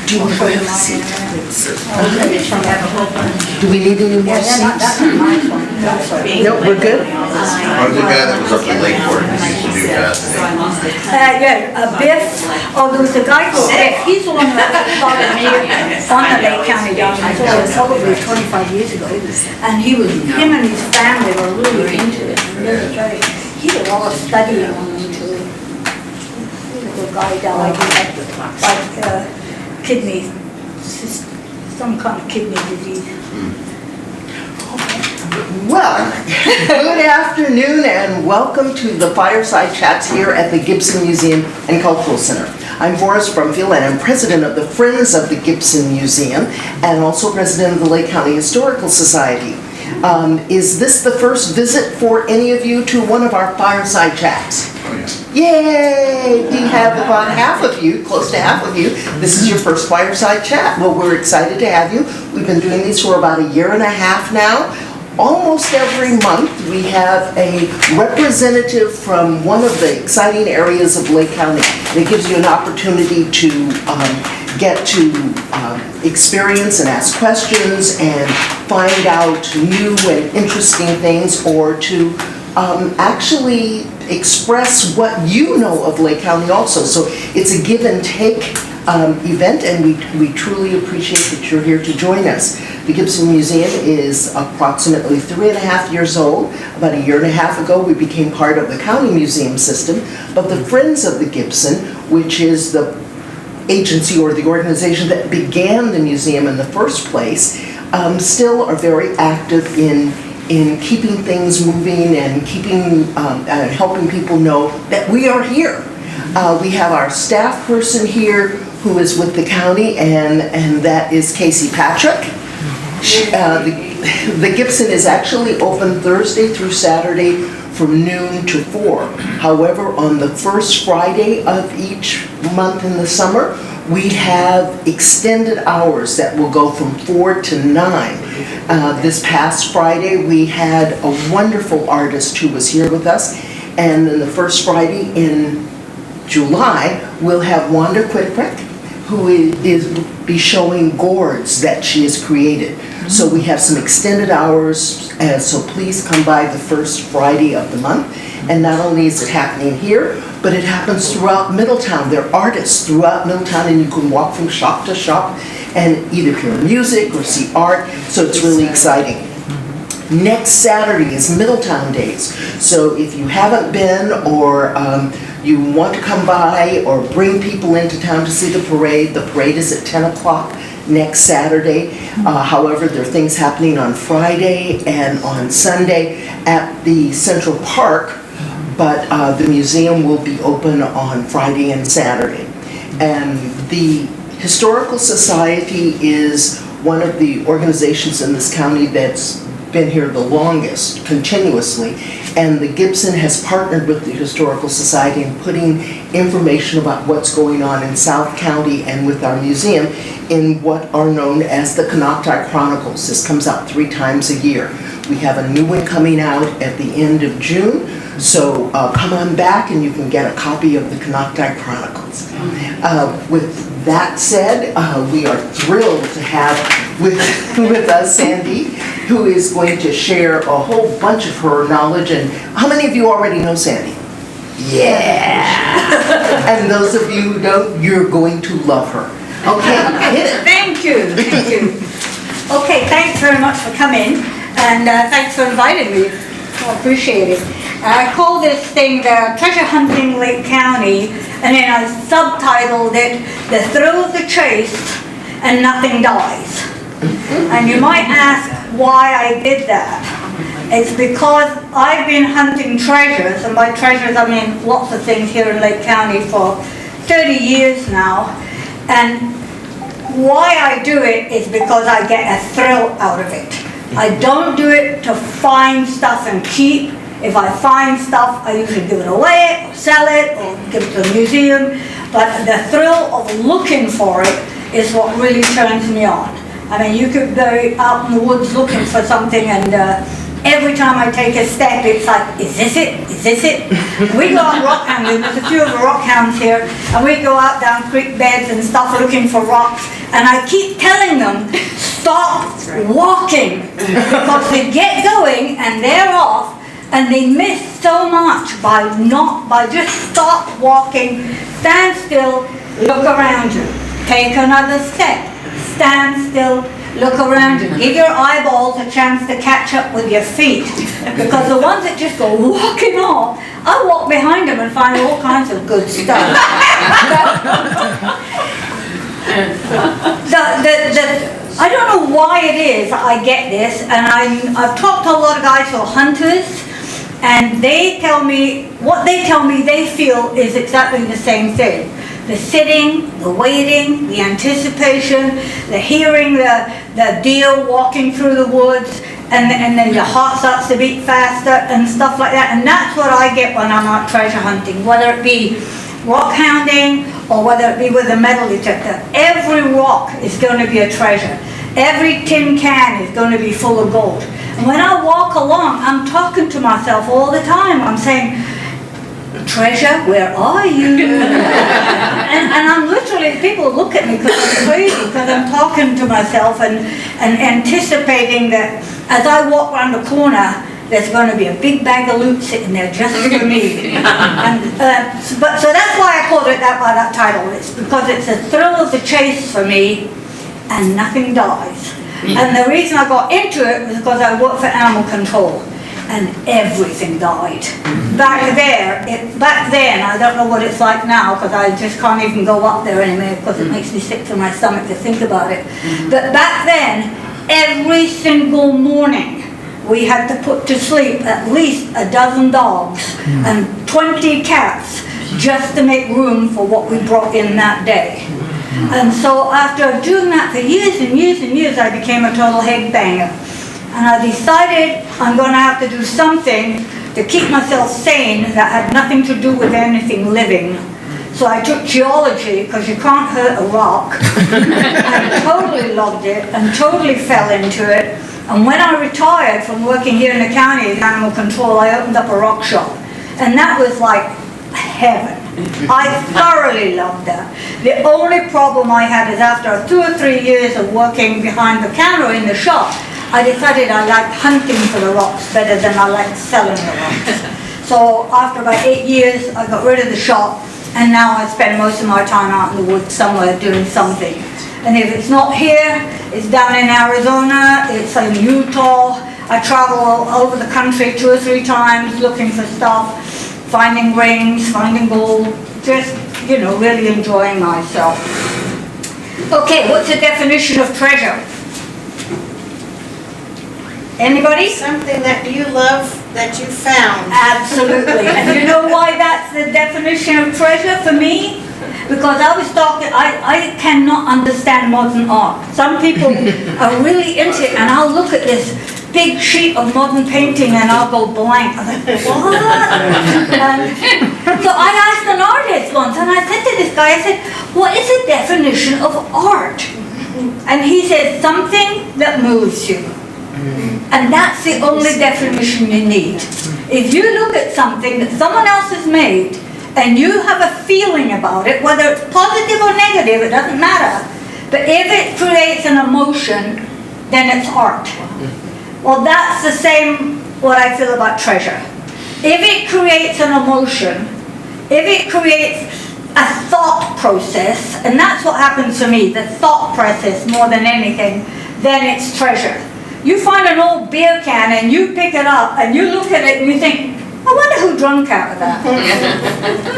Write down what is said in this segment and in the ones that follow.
Do you want to go have a seat? Do we need any more seats? No, we're good? Or the guy that was up in Lakeport, he used to do that. Biff, there was a guy called Biff, he's the one that started me on the Lake County down there, probably 25 years ago. And him and his family were really into it. He did a lot of studying on them too. He was a guy down like kidney, some kind of kidney disease. Well, good afternoon and welcome to the Fireside Chats here at the Gibson Museum and Cultural Center. I'm Boris Brumfield and I'm president of the Friends of the Gibson Museum and also president of the Lake County Historical Society. Is this the first visit for any of you to one of our Fireside Chats? Yay! We have about half of you, close to half of you. This is your first Fireside Chat. Well, we're excited to have you. We've been doing these for about a year and a half now. Almost every month we have a representative from one of the exciting areas of Lake County. It gives you an opportunity to get to experience and ask questions and find out new and interesting things, or to actually express what you know of Lake County also. So it's a give and take event, and we truly appreciate that you're here to join us. The Gibson Museum is approximately 3.5 years old. About a year and a half ago, we became part of the county museum system, but the Friends of the Gibson, which is the agency or the organization that began the museum in the first place, still are very active in keeping things moving and helping people know that we are here. We have our staff person here who is with the county, and that is Casey Patrick. The Gibson is actually open Thursday through Saturday from noon to 4. However, on the first Friday of each month in the summer, we have extended hours that will go from 4 to 9. This past Friday, we had a wonderful artist who was here with us, and then the first Friday in July, we'll have Wanda Quitprick, who will be showing gourds that she has created. So we have some extended hours, so please come by the first Friday of the month. And not only is it happening here, but it happens throughout Middletown. There are artists throughout Middletown, and you can walk from shop to shop and either hear music or see art, so it's really exciting. Next Saturday is Middletown Days, so if you haven't been, or you want to come by or bring people into town to see the parade is at 10 o'clock next Saturday. However, there are things happening on Friday and on Sunday at the Central Park, but the museum will be open on Friday and Saturday. And the Historical Society is one of the organizations in this county that's been here the longest, continuously, and the Gibson has partnered with the Historical Society in putting information about what's going on in South County and with our museum in what are known as the Canocti Chronicles. This comes out 3 times a year. We have a new one coming out at the end of June, so come on back and you can get a copy of the Canocti Chronicles. With that said, we are thrilled to have with us Sandy, who is going to share a whole bunch of her knowledge. And how many of you already know Sandy? Yeah! And those of you who don't, you're going to love her. Okay, hit it. Thank you. Okay, thanks very much for coming, and thanks for inviting me. I appreciate it. I call this thing the Treasure Hunting Lake County, and then I subtitled it The Thrill of the Chase and Nothing Dies. And you might ask why I did that. It's because I've been hunting treasures, and by treasures I mean lots of things here in Lake County for 30 years now. And why I do it is because I get a thrill out of it. I don't do it to find stuff and keep. If I find stuff, I usually give it away, or sell it, or give it to the museum. But the thrill of looking for it is what really turns me on. I mean, you could go out in the woods looking for something, and every time I take a step, it's like, is this it? Is this it? We go out rock hounding, there's a few of the rock hounds here, and we go out down creek beds and stuff looking for rocks, and I keep telling them, stop walking, because they get going and they're off, and they miss so much by just stop walking, stand still, look around you, take another step, stand still, look around you, give your eyeballs a chance to catch up with your feet, because the ones that just go walking off, I walk behind them and find all kinds of good stuff. I don't know why it is I get this, and I've talked to a lot of guys who are hunters, and they tell me, what they tell me they feel is exactly the same thing. The sitting, the waiting, the anticipation, the hearing the deer walking through the woods, and then your heart starts to beat faster and stuff like that. And that's what I get when I'm out treasure hunting, whether it be rock hounding or whether it be with a metal detector. Every rock is going to be a treasure. Every tin can is going to be full of gold. And when I walk along, I'm talking to myself all the time. I'm saying, treasure, where are you? and I'm literally, people look at me because I'm crazy, because I'm talking to myself and anticipating that as I walk around the corner, there's going to be a big bag of loot sitting there just for me. So that's why I called it that by that title. It's because it's a thrill of the chase for me, and nothing dies. And the reason I got into it was because I worked for animal control, and everything died. Back then, I don't know what it's like now, because I just can't even go up there anymore, because it makes me sick to my stomach to think about it. But back then, every single morning, we had to put to sleep at least a dozen dogs and 20 cats just to make room for what we brought in that day. And so after doing that for years and years and years, I became a total headbanger. And I decided I'm going to have to do something to keep myself sane that had nothing to do with anything living. So I took geology, because you can't hurt a rock. I totally loved it and totally fell into it. And when I retired from working here in the county as animal control, I opened up a rock shop. And that was like heaven. I thoroughly loved that. The only problem I had is after 2 or 3 years of working behind the counter in the shop, I decided I liked hunting for the rocks better than I liked selling the rocks. So after about 8 years, I got rid of the shop, and now I spend most of my time out in the woods somewhere doing something. And if it's not here, it's down in Arizona, it's in Utah. I travel all over the country 2 or 3 times looking for stuff, finding rings, finding gold, just, really enjoying myself. Okay, what's the definition of treasure? Anybody? Something that you love that you found. Absolutely. And you know why that's the definition of treasure for me? Because I was talking, I cannot understand modern art. Some people are really into it, and I'll look at this big sheet of modern painting and I'll go blank. I'm like, what? So I asked an artist once, and I said to this guy, I said, what is the definition of art? And he said, something that moves you. And that's the only definition you need. If you look at something that someone else has made and you have a feeling about it, whether it's positive or negative, it doesn't matter. But if it creates an emotion, then it's art. Well, that's the same what I feel about treasure. If it creates an emotion, if it creates a thought process, and that's what happens to me, the thought process more than anything, then it's treasure. You find an old beer can and you pick it up and you look at it and you think, I wonder who drunk out of that.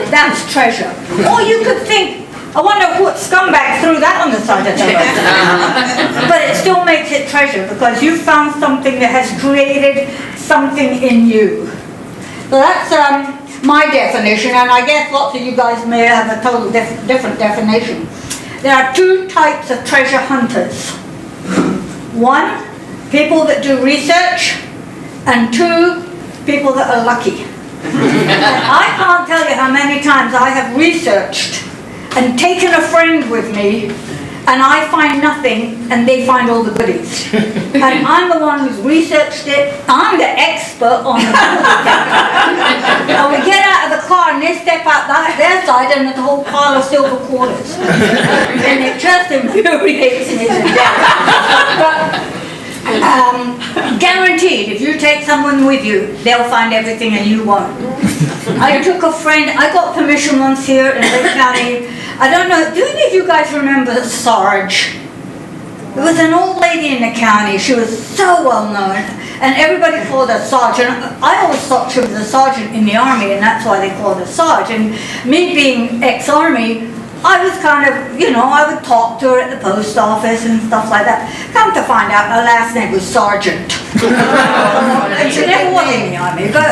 That's treasure. Or you could think, I wonder what scumbag threw that on the side of the road. But it still makes it treasure because you found something that has created something in you. So that's my definition, and I guess lots of you guys may have a total different definition. There are 2 types of treasure hunters. 1, people that do research, and 2, people that are lucky. And I can't tell you how many times I have researched and taken a friend with me, and I find nothing, and they find all the goodies. And I'm the one who's researched it. I'm the expert on the metal detector. And we get out of the car, and they step out their side, and there's a whole pile of silver quarters. And it just infuriates me to death. But guaranteed, if you take someone with you, they'll find everything and you won't. I took a friend, I got permission once here in Lake County. I don't know, do any of you guys remember Sarge? There was an old lady in the county, she was so well known, and everybody called her Sarge. And I always thought she was a sergeant in the army, and that's why they called her Sarge. And me being ex-army, I was kind of, you know, I would talk to her at the post office and stuff like that. Come to find out, her last name was Sergeant. And she never was in the army, but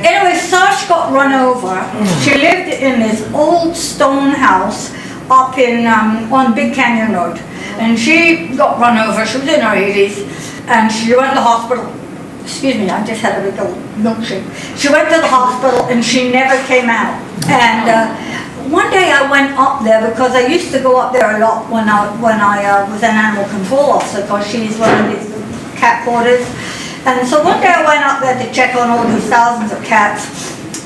anyway, Sarge got run over. She lived in this old stone house up in on Big Canyon Road, and she got run over. She was in her 80s, and she went to the hospital. Excuse me, I just had a big old milkshake. She went to the hospital, and she never came out. And one day I went up there because I used to go up there a lot when I was an animal control officer, because she's one of these cat quarters. And so one day I went up there to check on all these thousands of cats,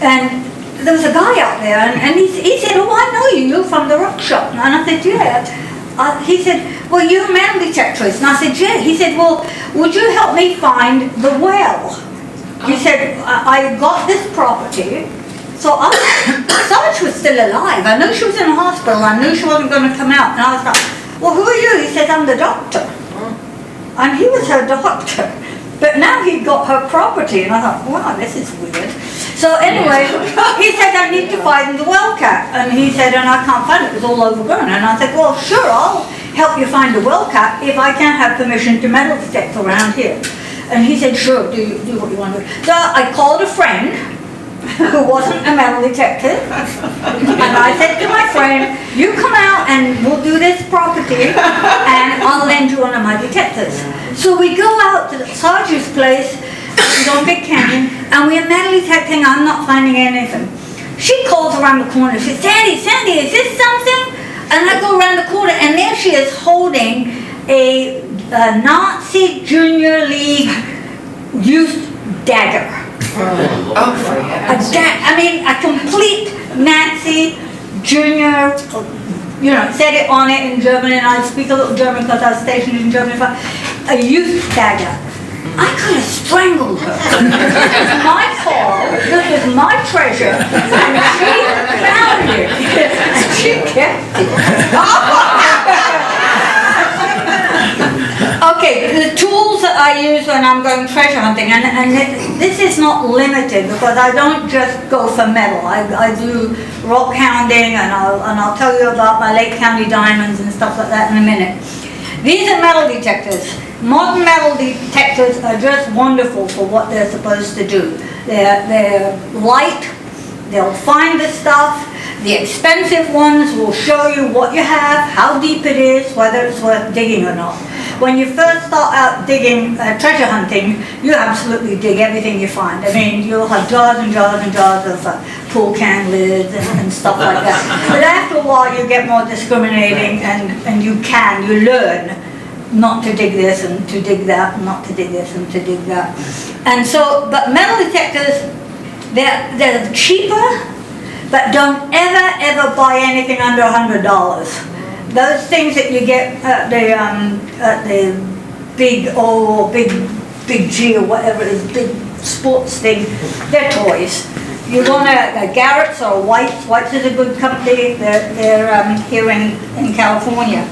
and there was a guy out there, and he said, "Oh, I know you, you're from the rock shop." And I said, "Yeah." He said, "Well, you're a metal detectorist." And I said, "Yeah." He said, "Well, would you help me find the well?" He said, I got this property. So Sarge was still alive. I knew she was in the hospital. I knew she wasn't going to come out. And I was like, "Well, who are you?" He said, "I'm the doctor." And he was her doctor. But now he'd got her property. And I thought, wow, this is weird. So anyway, he said, "I need to find the well cat." And he said, "And I can't find it. It was all overgrown." And I said, "Well, sure, I'll help you find the well cat if I can have permission to metal detect around here." And he said, "Sure, do what you want to do." So I called a friend who wasn't a metal detector, and I said to my friend, "You come out and we'll do this property, and I'll lend you one of my detectors." So we go out to Sarge's place, she's on Big Canyon, and we are metal detecting. I'm not finding anything. She calls around the corner, she says, Sandy, is this something?" And I go around the corner, and there she is holding a Nazi Junior League youth dagger. I mean, a complete Nazi junior, you know, said it on it in German, and I speak a little German because I was stationed in Germany. A youth dagger. I could have strangled her. This was my call, this was my treasure, and she found it, and she kept it. Okay, the tools that I use when I'm going treasure hunting, and this is not limited because I don't just go for metal. I do rock hounding, and I'll tell you about my Lake County diamonds and stuff like that in a minute. These are metal detectors. Modern metal detectors are just wonderful for what they're supposed to do. They're light, they'll find the stuff. The expensive ones will show you what you have, how deep it is, whether it's worth digging or not. When you first start out digging, treasure hunting, you absolutely dig everything you find. I mean, you'll have jars and jars and jars of pool can lids and stuff like that. But after a while, you get more discriminating, and you learn not to dig this and to dig that, not to dig this and to dig that. And so, but metal detectors, they're cheaper, but don't ever buy anything under $100. Those things that you get at the big G or whatever it is, big sports thing, they're toys. You want a Garrett's or a White's. White's is a good company. They're here in California.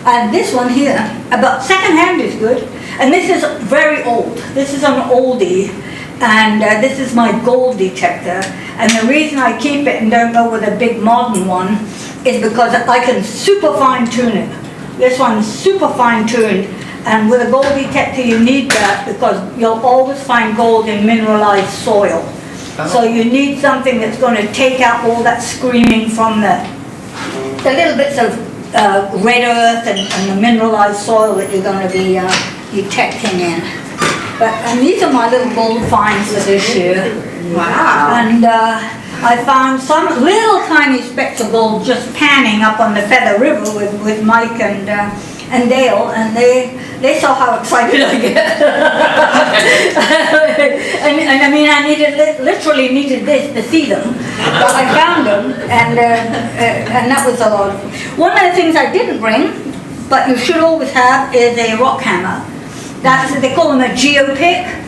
And this one here, about secondhand is good. And this is very old. This is an oldie. And this is my gold detector. And the reason I keep it and don't go with a big modern one is because I can super fine tune it. This one's super fine tuned, and with a gold detector you need that because you'll always find gold in mineralized soil. So you need something that's going to take out all that screaming from the little bits of red earth and the mineralized soil that you're going to be detecting in. And these are my little gold finds for this year. Wow. And I found some little tiny specks of gold just panning up on the Feather River with Mike and Dale, and they saw how excited I get. and I mean, I literally needed this to see them, but I found them, and that was a lot. One of the things I didn't bring, but you should always have, is a rock hammer. They call them a geopick.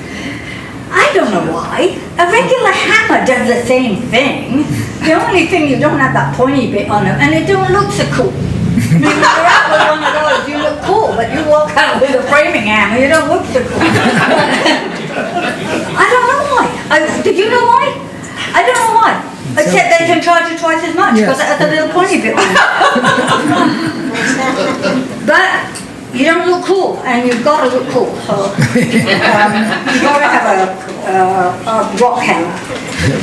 I don't know why. A regular hammer does the same thing. The only thing, you don't have that pointy bit on it, and it don't look so cool. I mean, when you're out with one of those, you look cool, but you walk out with a framing hammer, you don't look so cool. I don't know why. Did you know why? I don't know why. Except they can charge you twice as much because it has a little pointy bit on it. But you don't look cool, and you've got to look cool. So you've got to have a rock hammer.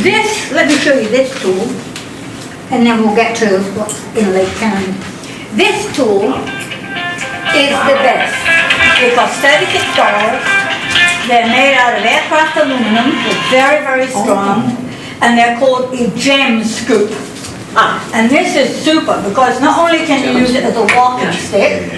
This, let me show you this tool, and then we'll get to what's in Lake County. This tool is the best. It costs $36. They're made out of aircraft aluminum. They're very, very strong, and they're called a gem scoop. And this is super because not only can you use it as a walking stick,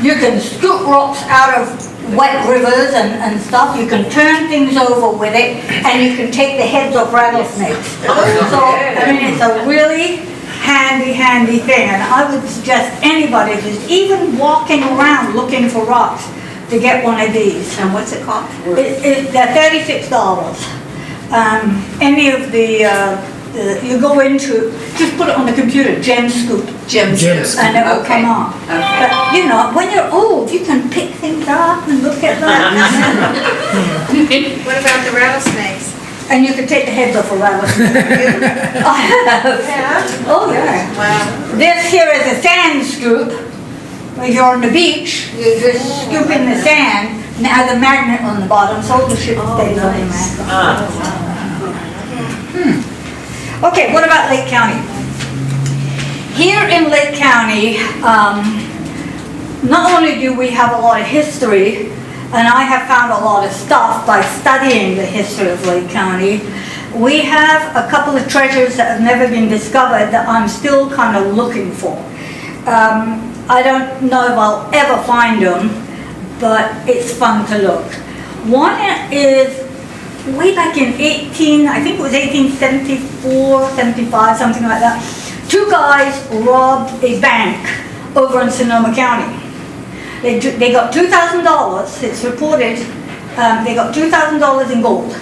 you can scoop rocks out of wet rivers and stuff. You can turn things over with it, and you can take the heads off rattlesnakes. So, I mean, it's a really handy thing, and I would suggest anybody who's even walking around looking for rocks to get one of these. And what's it called? They're $36. Any of the you go into, just put it on the computer, gem scoop. Gem scoop. And it will come on. But you know, when you're old, you can pick things up and look at them. What about the rattlesnakes? And you can take the heads off a rattlesnake. I have. Yeah. Oh yeah. Wow. This here is a sand scoop. When you're on the beach, you just scoop in the sand, and it has a magnet on the bottom, so the ship stays on the magnet. Okay, what about Lake County? Here in Lake County, not only do we have a lot of history, and I have found a lot of stuff by studying the history of Lake County, we have a couple of treasures that have never been discovered that I'm still kind of looking for. I don't know if I'll ever find them, but it's fun to look. One is way back in I think it was 1874, 75, something like that. Two guys robbed a bank over in Sonoma County. They got $2,000, it's reported, they got $2,000 in gold.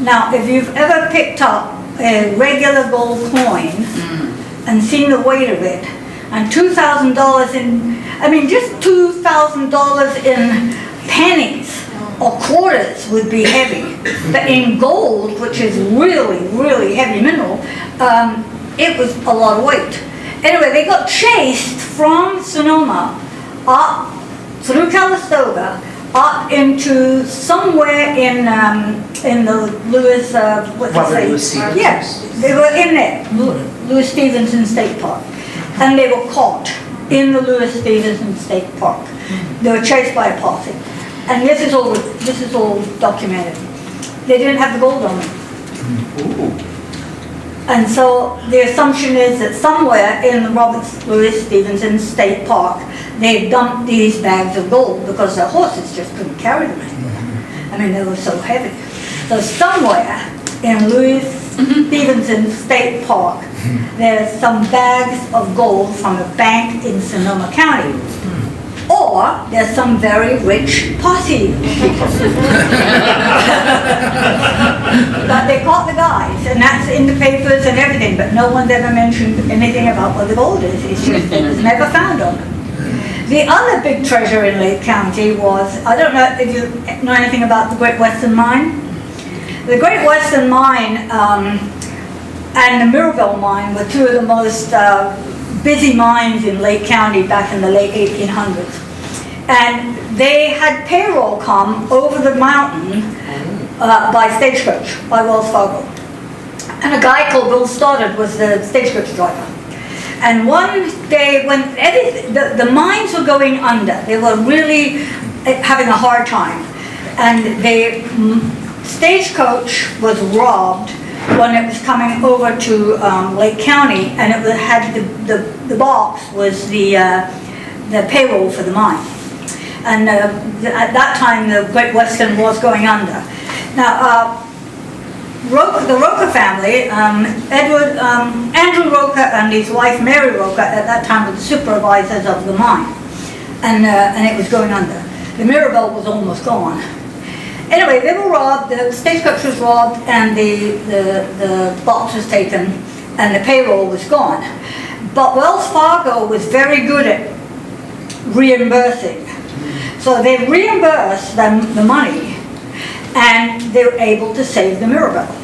Now, if you've ever picked up a regular gold coin and seen the weight of it, and $2,000 in, I mean, just $2,000 in pennies or quarters would be heavy. But in gold, which is really, really heavy mineral, it was a lot of weight. Anyway, they got chased from Sonoma up through Calistoga up into somewhere in the Lewis, Lewis Stevenson. Yes, they were in there, Lewis Stevenson State Park. And they were caught in the Lewis Stevenson State Park. They were chased by a posse. And this is all documented. They didn't have the gold on them. And so the assumption is that somewhere in the Robert Louis Stevenson State Park, they dumped these bags of gold because their horses just couldn't carry them anymore. I mean, they were so heavy. So somewhere in Louis Stevenson State Park, there's some bags of gold from a bank in Sonoma County. Or there's some very rich posse. But they caught the guys, and that's in the papers and everything, but no one's ever mentioned anything about what the gold is. It's just, it was never found on them. The other big treasure in Lake County was, I don't know if you know anything about the Great Western Mine. The Great Western Mine and the Mirabel Mine were two of the most busy mines in Lake County back in the late 1800s. And they had payroll come over the mountain by stagecoach, by Wells Fargo. And a guy called Bill Stoddard was the stagecoach driver. And one day when the mines were going under, they were really having a hard time. And the stagecoach was robbed when it was coming over to Lake County, and it had the box was the payroll for the mine. And at that time, the Great Western was going under. Now, the Roca family, Andrew Roca and his wife Mary Roca at that time were the supervisors of the mine, and it was going under. The Mirabelle was almost gone. Anyway, they were robbed, the stagecoach was robbed, and the box was taken, and the payroll was gone. But Wells Fargo was very good at reimbursing. So they reimbursed them the money, and they were able to save the Mirabelle.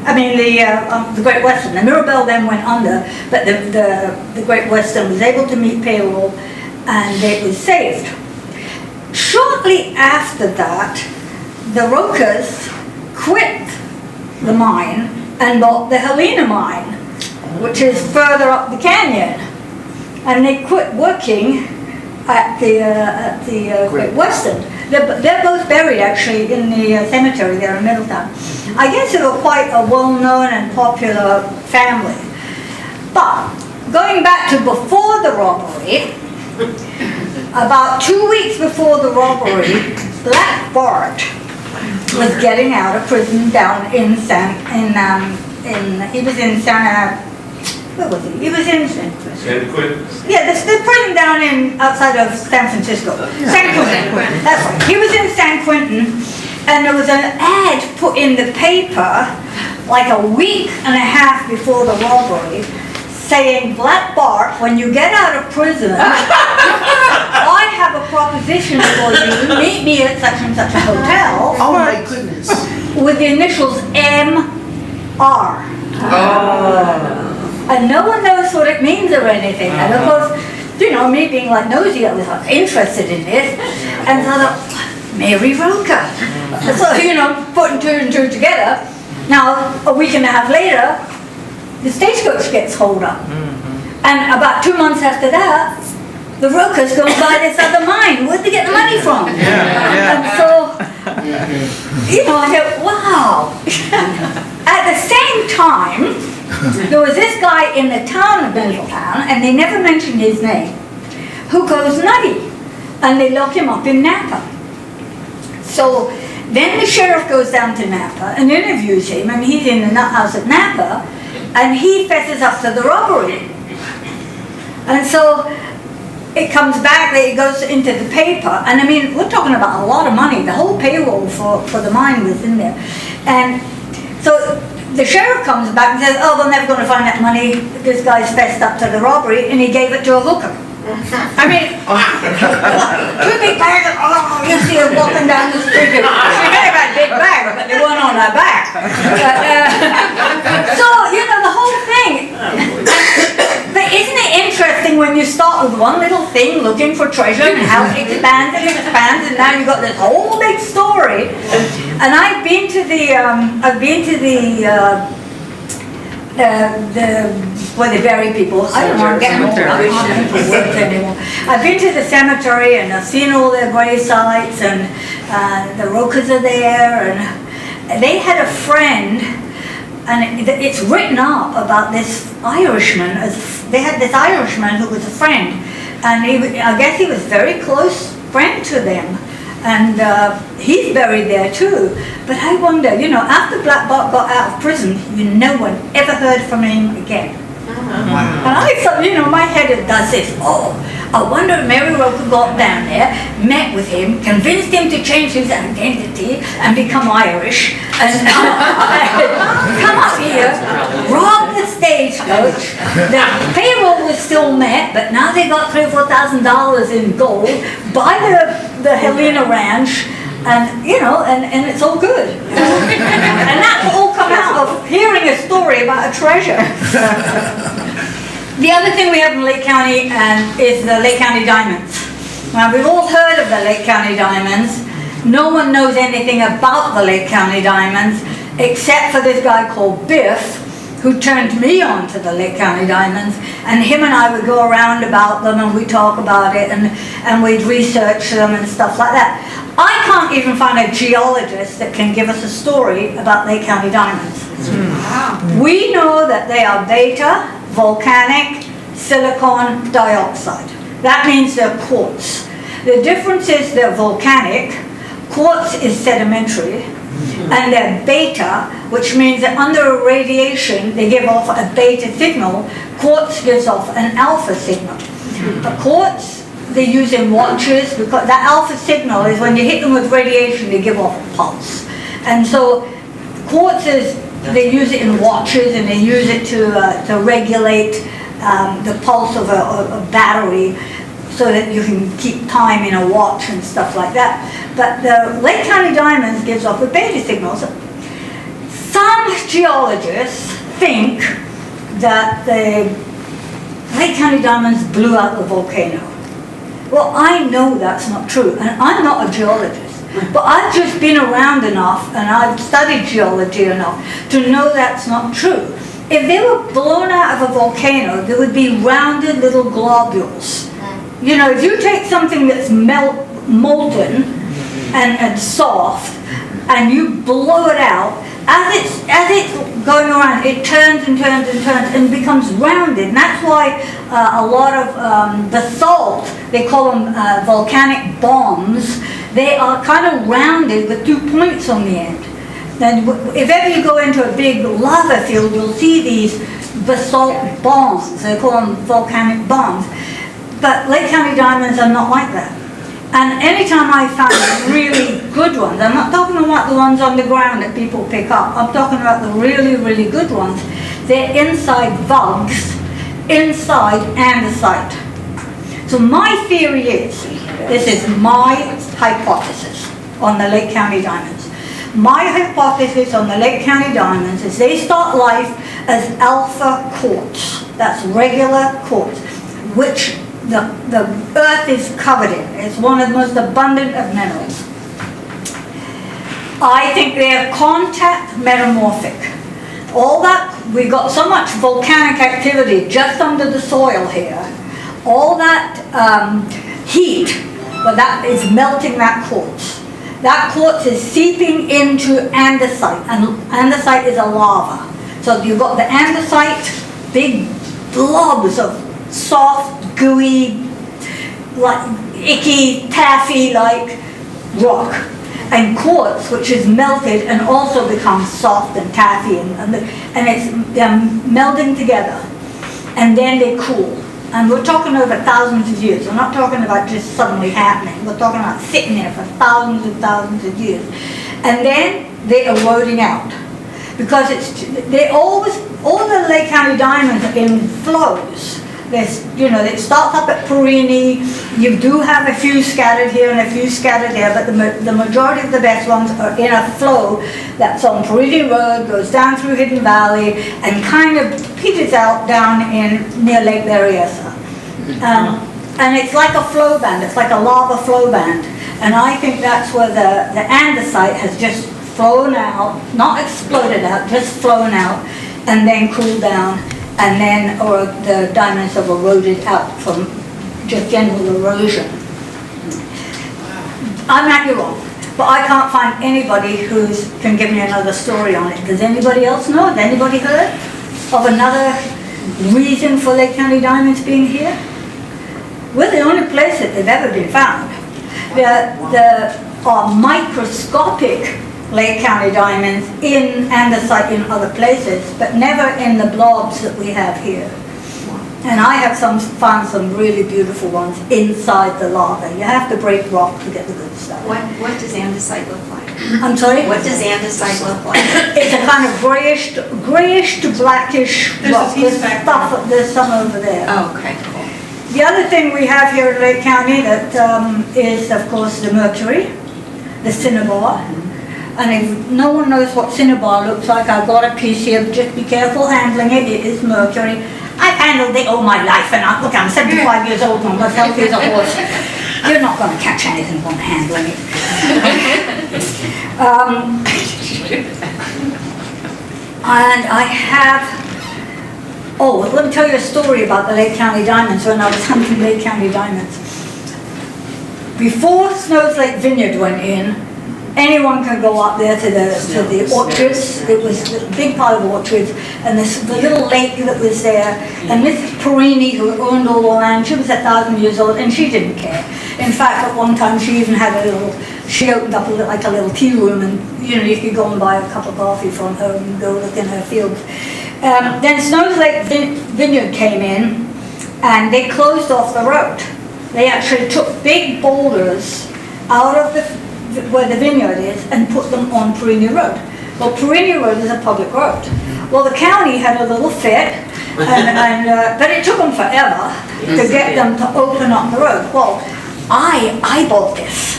I mean, the Great Western. The Mirabelle then went under, but the Great Western was able to meet payroll, and it was saved. Shortly after that, the Rocas quit the mine and bought the Helena mine, which is further up the canyon. And they quit working at the Great Western. They're both buried actually in the cemetery there in Middletown. I guess they were quite a well-known and popular family. But going back to before the robbery, about 2 weeks before the robbery, Black Bart was getting out of prison down he was in Santa, where was he? He was in San Quentin. yeah, the prison down outside of San Francisco. San Quentin. That's right. He was in San Quentin, and there was an ad put in the paper like a week and a half before the robbery, saying, "Black Bart, when you get out of prison, I have a proposition for you. Meet me at such and such a hotel." Oh my goodness. With the initials M.R. And no one knows what it means or anything. And of course, you know, me being like nosy, I was like, interested in it. And so I thought, Mary Roca. So, you know, putting two and two together. Now, a week and a half later, the stagecoach gets holed up. And about 2 months after that, the Rocas go and buy this other mine. Where'd they get the money from? And so, you know, I thought, wow. At the same time, there was this guy in the town of Middletown, and they never mentioned his name, who goes nutty, and they lock him up in Napa. So then the sheriff goes down to Napa and interviews him, and he's in the nut house at Napa, and he fesses up to the robbery. And so it comes back, it goes into the paper, and I mean, we're talking about a lot of money. The whole payroll for the mine was in there. And so the sheriff comes back and says, "Oh, they're never going to find that money. This guy's fessed up to the robbery," and he gave it to a hooker. I mean, two big bags, you see her walking down the street. She may have had big bags, but they weren't on her back. So, you know, the whole thing. But isn't it interesting when you start with one little thing, looking for treasure, and how it expands and expands, and now you've got this whole big story. And I've been to where they bury people. I don't know, I'm getting old. I can't remember words anymore. I've been to the cemetery and I've seen all their grave sites, and the Rocas are there, and they had a friend, and it's written up about this Irishman. They had this Irishman who was a friend, and I guess he was a very close friend to them. And he's buried there too. But I wonder, you know, after Black Bart got out of prison, no one ever heard from him again. And I thought, you know, my head does this. Oh, I wonder if Mary Roca got down there, met with him, convinced him to change his identity and become Irish, and come up here, rob the stagecoach. The payroll was still met, but now they got $3,000 or $4,000 in gold, buy the Helena Ranch, and you know, and it's all good. And that's all come out of hearing a story about a treasure. The other thing we have in Lake County is the Lake County Diamonds. Now, we've all heard of the Lake County Diamonds. No one knows anything about the Lake County Diamonds except for this guy called Biff, who turned me on to the Lake County Diamonds, and him and I would go around about them and we'd talk about it, and we'd research them and stuff like that. I can't even find a geologist that can give us a story about Lake County Diamonds. We know that they are beta, volcanic, silicon dioxide. That means they're quartz. The difference is they're volcanic, quartz is sedimentary, and they're beta, which means that under radiation they give off a beta signal, quartz gives off an alpha signal. The quartz they use in watches, because that alpha signal is when you hit them with radiation they give off a pulse. And so quartz is, they use it in watches and they use it to regulate the pulse of a battery so that you can keep time in a watch and stuff like that. But the Lake County Diamonds gives off a beta signal. So some geologists think that the Lake County Diamonds blew out the volcano. Well, I know that's not true, and I'm not a geologist, but I've just been around enough and I've studied geology enough to know that's not true. If they were blown out of a volcano, there would be rounded little globules. You know, if you take something that's molten and soft and you blow it out, as it's going around, it turns and turns and turns and becomes rounded. And that's why a lot of basalt, they call them volcanic bombs, they are kind of rounded with 2 points on the end. Then if ever you go into a big lava field, you'll see these basalt bombs. They call them volcanic bombs. But Lake County Diamonds are not like that. And anytime I found really good ones, I'm not talking about the ones on the ground that people pick up, I'm talking about the really, really good ones, they're inside vugs, inside andesite. So my theory is, this is my hypothesis on the Lake County Diamonds. My hypothesis on the Lake County Diamonds is they start life as alpha quartz. That's regular quartz, which the earth is covered in. It's one of the most abundant of minerals. I think they're contact metamorphic. All that, we got so much volcanic activity just under the soil here. All that heat, well, that is melting that quartz. That quartz is seeping into andesite, and andesite is a lava. So you've got the andesite, big blobs of soft, gooey, like icky, taffy-like rock, and quartz, which is melted and also becomes soft and taffy, and it's melding together, and then they cool. And we're talking over thousands of years. We're not talking about just suddenly happening. We're talking about sitting there for thousands and thousands of years, and then they're eroding out, because they always, all the Lake County Diamonds are in flows. There's, you know, it starts up at Perini. You do have a few scattered here and a few scattered there, but the majority of the best ones are in a flow that's on Perini Road, goes down through Hidden Valley, and kind of peters out down near Lake Berryessa. And it's like a flow band. It's like a lava flow band. And I think that's where the andesite has just flown out, not exploded out, just flown out, and then cooled down. And then, or the diamonds have eroded out from just general erosion. I might be wrong, but I can't find anybody who can give me another story on it. Does anybody else know? Has anybody heard of another reason for Lake County Diamonds being here? We're the only place that they've ever been found. There are microscopic Lake County diamonds in andesite in other places, but never in the blobs that we have here. And I have found some really beautiful ones inside the lava. You have to break rock to get the good stuff. What does andesite look like? I'm sorry? What does andesite look like? It's a kind of grayish to blackish rock. There's some over there. Oh, okay, cool. The other thing we have here in Lake County that is, of course, the mercury, the cinnabar. And if no one knows what cinnabar looks like, I've got a piece here. Just be careful handling it. It is mercury. I've handled it all my life, and I'm 75 years old and I'm as healthy as a horse. You're not going to catch anything from handling it. And I have, let me tell you a story about the Lake County Diamonds when I was hunting Lake County Diamonds. Before Snows Lake Vineyard went in, anyone can go up there to the orchards. It was a big part of orchards, and the little lake that was there. And Mrs. Perini, who owned all the land, she was 1,000 years old, and she didn't care. In fact, at one time she even had she opened up like a little tea room, and you could go and buy a cup of coffee from her and go look in her fields. Then Snows Lake Vineyard came in, and they closed off the road. They actually took big boulders out of where the vineyard is and put them on Perini Road. Well, Perini Road is a public road. Well, the county had a little fit, but it took them forever to get them to open up the road. Well, I bought this,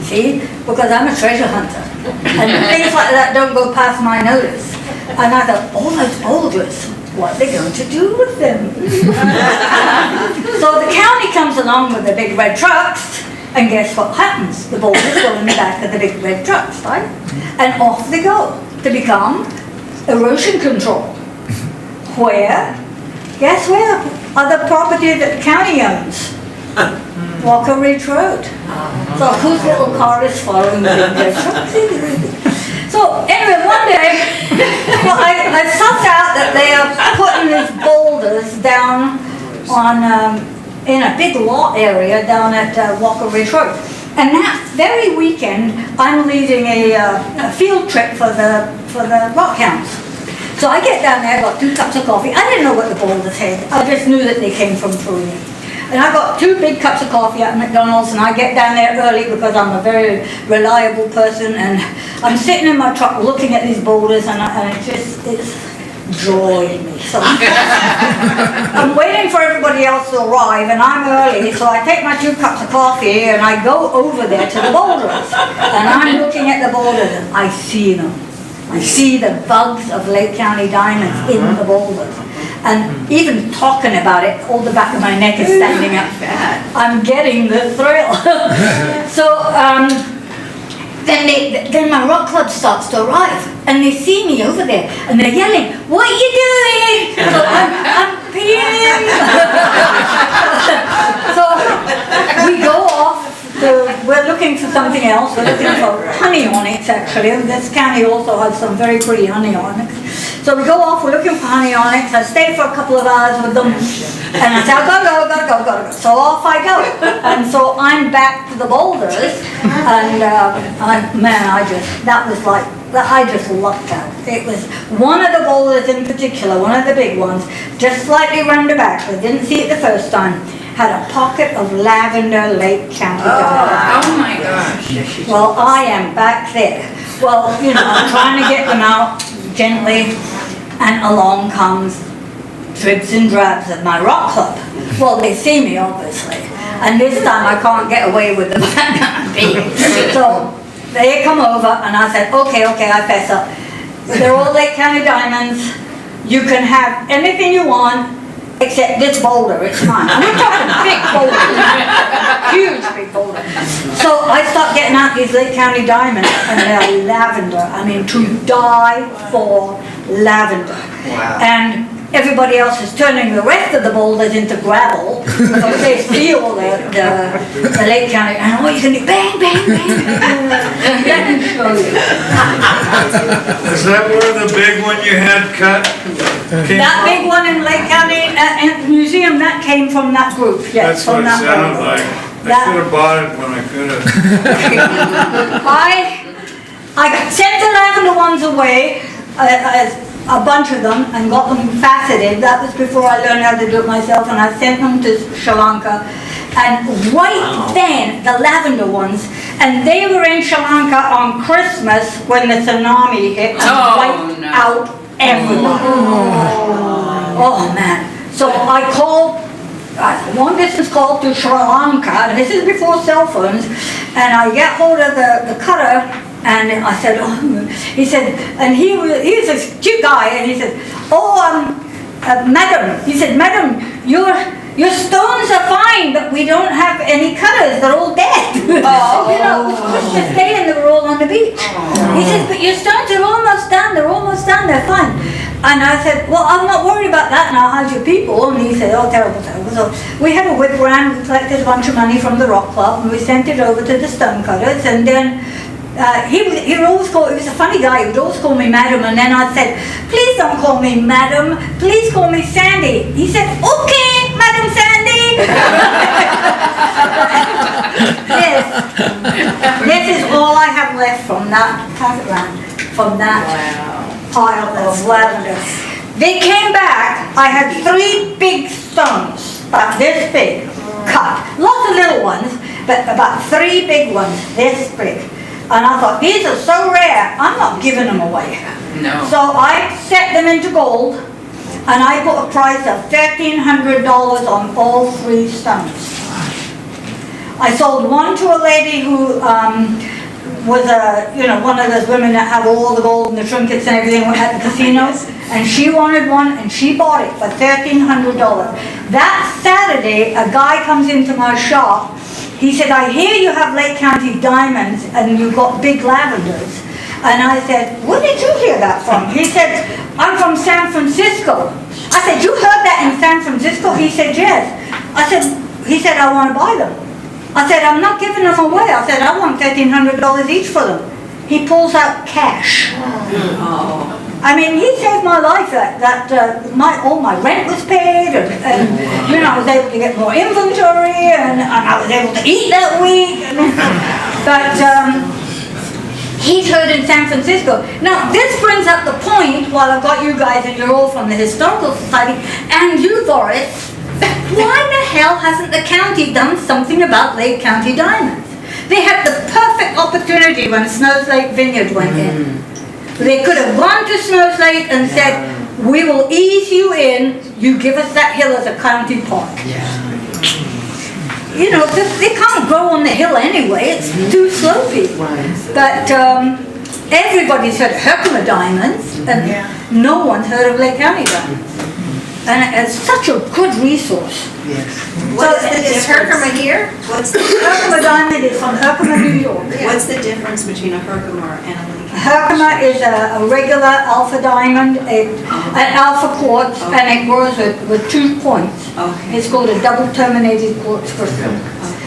see, because I'm a treasure hunter, and things like that don't go past my notice. And I thought, all those boulders, what are they going to do with them? So the county comes along with the big red trucks, and guess what happens? The boulders go in the back of the big red trucks, right? And off they go to become erosion control. Where? Guess where? Other property that the county owns. Walker Ridge Road. So whose little car is following the big red trucks? So anyway, one day, well, I sussed out that they are putting these boulders down on in a big lot area down at Walker Ridge Road. And that very weekend, I'm leading a field trip for the rock hounds. So I get down there, I got 2 cups of coffee. I didn't know what the boulders had. I just knew that they came from Peru. And I got 2 big cups of coffee at McDonald's, and I get down there early because I'm a very reliable person, and I'm sitting in my truck looking at these boulders, and it's drawing me. So I'm waiting for everybody else to arrive, and I'm early, so I take my 2 cups of coffee and I go over there to the boulders, and I'm looking at the boulders, and I see them. I see the bugs of Lake County diamonds in the boulders. And even talking about it, all the back of my neck is standing up. I'm getting the thrill. So then my rock club starts to arrive, and they see me over there, and they're yelling, "What are you doing?" So I'm peeing. So we go off. We're looking for something else. We're looking for honey onyx, actually. This county also has some very pretty honey onyx. So we go off, we're looking for honey onyx. I stay for a couple of hours with them, and I say, go. So off I go. And so I'm back to the boulders, and I just lucked out. It was one of the boulders in particular, one of the big ones, just slightly roundabout. I didn't see it the first time. Had a pocket of lavender Lake County diamonds. Oh my gosh. Well, I am back there. Well, I'm trying to get them out gently, and along comes dribs and drabs of my rock club. Well, they see me, obviously, and this time I can't get away with the fact that I'm big. So they come over, and I said, okay, I fess up. They're all Lake County diamonds. You can have anything you want, except this boulder, it's mine. And we're talking big boulders, huge big boulders. So I start getting out these Lake County diamonds, and they're lavender. I mean, to die for lavender. Wow. And everybody else is turning the rest of the boulders into gravel because they feel the Lake County, and all you can do, bang, bang, bang. Let me show you. Is that where the big one you had cut came That from? big one in Lake County Museum, that came from that group, yes. That's what from it that sounded group. like. I could have bought it when I could have. I sent the lavender ones away, a bunch of them, and got them faceted. That was before I learned how to do it myself, and I sent them to Sri Lanka. And right then, the lavender ones, and they were in Sri Lanka on Christmas when the tsunami hit and wiped out everyone. Oh man. So I called, long distance call to Sri Lanka, and this is before cell phones, and I get hold of the cutter, and I said, he said, and he was a cute guy, and he said, madam, he said, madam, your stones are fine, but we don't have any cutters, they're all dead. Just day and they were all on the beach. He says, but your stones are almost done, they're fine. And I said, well, I'm not worried about that now, how's your people? And he said, oh, terrible. So we had a whip around, we collected a bunch of money from the rock club, and we sent it over to the stone cutters, and then He would always call, he was a funny guy, he would always call me madam, and then I said, please don't call me madam, please call me Sandy. He said, okay, Madam Sandy. Yes. This is all I have left from that pile of lavender. They came back, I had 3 big stones, about this big, cut. Lots of little ones, but about 3 big ones, this big. And I thought, these are so rare, I'm not giving them away. No. So I set them into gold, and I put a price of $1,300 on all 3 stones. I sold one to a lady who was one of those women that have all the gold and the trinkets and everything at the casinos, and she wanted one, and she bought it for $1,300. That Saturday, a guy comes into my shop. He said, I hear you have Lake County diamonds and you've got big lavenders. And I said, where did you hear that from? He said, I'm from San Francisco. I said, you heard that in San Francisco? He said, yes. He said, I want to buy them. I said, I'm not giving them away. I said, I want $1,300 each for them. He pulls out cash. Oh. I mean, he saved my life. All my rent was paid, and I was able to get more inventory, and I was able to eat that week. But he's heard in San Francisco. Now, this brings up the point, while I've got you guys, and you're all from the Historical Society, and you, Doris, why the hell hasn't the county done something about Lake County diamonds? They had the perfect opportunity when Snows Lake Vineyard went in. They could have gone to Snows Lake and said, we will ease you in, you give us that hill as a county park. You know, they can't grow on the hill anyway, it's too slopey. But everybody's heard of Herkimer diamonds, and no one's heard of Lake County diamonds. And it's such a good resource. Yes. Is Herkimer here? Herkimer diamond is from Herkimer, New York. What's the difference between a Herkimer and a Lake County? Herkimer is a regular alpha diamond, an alpha quartz, and it grows with 2 points. Okay. It's called a double terminated quartz crystal.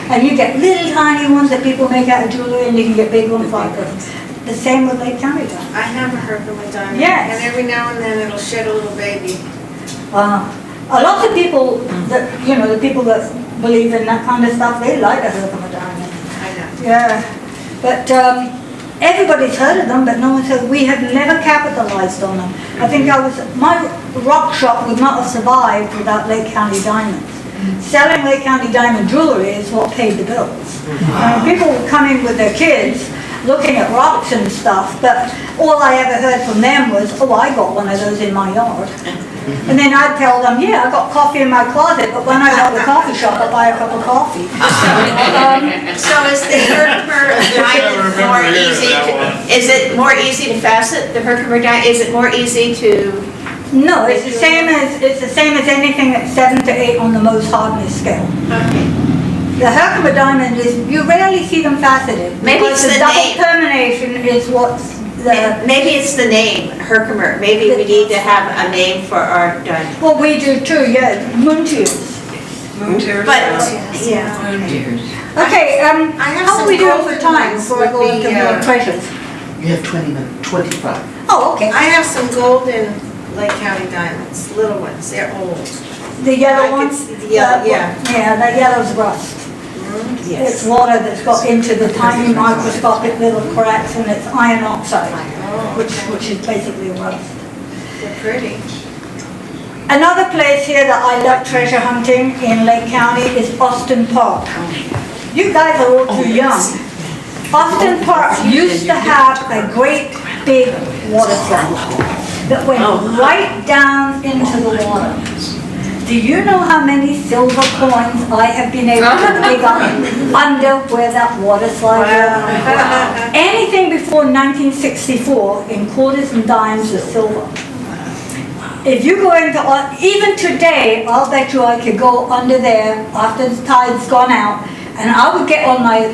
And you get little tiny ones that people make out of jewelry, and you can get big ones like this. The same with Lake County diamond. I have a Herkimer diamond. Yes. And every now and then it'll shed a little baby. A lot of people that, the people that believe in that kind of stuff, they like a Herkimer diamond. I know. Yeah. But everybody's heard of them, but no one said, we have never capitalized on them. I think my rock shop would not have survived without Lake County diamonds. Selling Lake County diamond jewelry is what paid the bills. People would come in with their kids looking at rocks and stuff, but all I ever heard from them was, oh, I got one of those in my yard. And then I'd tell them, yeah, I got coffee in my closet, but when I go to the coffee shop, I buy a cup of coffee. So is the Herkimer diamond more easy is it more easy to facet, the Herkimer diamond? Is it more easy to... No, it's the same as anything that's 7 to 8 on the most hardness scale. Okay. The Herkimer diamond is, you rarely see them faceted. Maybe it's because the double name. termination is what's Maybe it's the name, Herkimer. Maybe we need to have a name for our diamond. well, we do too, yeah, moon tears. Moon tears. But, yeah. Moon tears. Okay, have how are some we doing for golden time ones before I go with into the, more treasures? You have 20 minutes, 25. Oh, okay. I have some golden Lake County diamonds, little ones, they're old. The yellow I one? can see the yellow, yeah. Yeah, that yellow's rust. It's water that's got into the tiny microscopic little cracks, and it's iron oxide, which is basically rust. They're pretty. Another place here that I love treasure hunting in Lake County is Austin Park. You guys are all too young. Austin Park used to have a great big water slide that went right down into the water. Do you know how many silver coins I have been able to dig up under where that water slide was? Anything before 1964 in quarters and dimes was silver. If you go into, even today, I'll bet you I could go under there after the tide's gone out, and I would get on my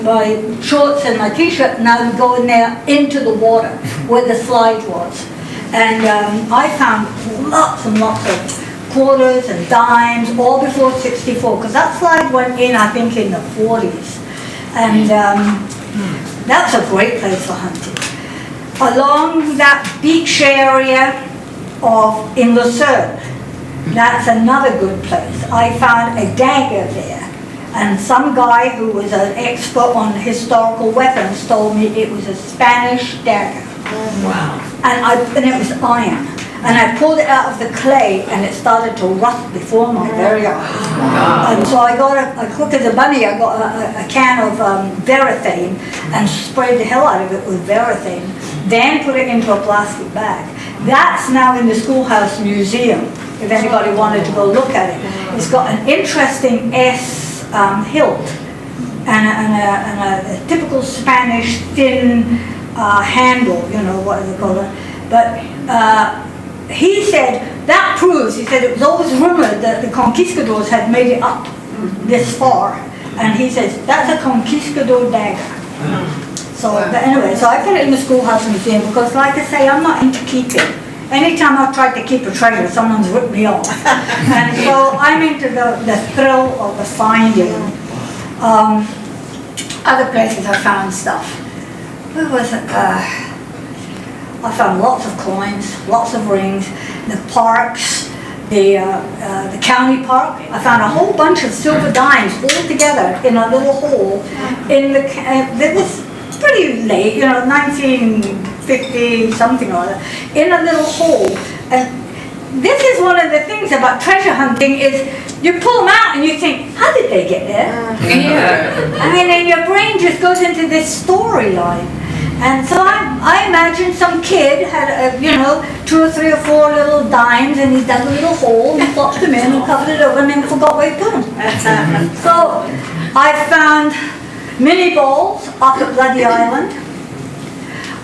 shorts and my t-shirt, and I would go in there into the water where the slide was. And I found lots and lots of quarters and dimes, all before 64, because that slide went in, I think, in the 40s. And That's a great place for hunting. Along that beach area in Lucerne, that's another good place. I found a dagger there. And some guy who was an expert on historical weapons told me it was a Spanish dagger. Wow. And it was iron. And I pulled it out of the clay and it started to rust before my very eyes. And so I got quick as a bunny, I got a can of Verathane and sprayed the hell out of it with Verathane. Then put it into a plastic bag. That's now in the Schoolhouse Museum, if anybody wanted to go look at it. It's got an interesting S hilt and a typical Spanish thin handle, you know, what do they call it? But he said, that proves, he said it was always rumored that the conquistadors had made it up this far. And he says, that's a conquistador dagger. So, but anyway, so I put it in the Schoolhouse Museum because, like I say, I'm not into keeping. Anytime I've tried to keep a treasure, someone's ripped me off. And so I'm into the thrill of the finding. Other places I found stuff. Where was it? I found lots of coins, lots of rings, the parks, the county park. I found a whole bunch of silver dimes all together in a little hole. It was pretty late, you know, 1950 something or other, in a little hole. And this is one of the things about treasure hunting is you pull them out and you think, how did they get there? Yeah. I mean, and your brain just goes into this storyline. And so I imagine some kid had, 2 or 3 or 4 little dimes and he dug a little hole and plopped them in and covered it over and then forgot where he put them. So I found mini balls up at Bloody Island.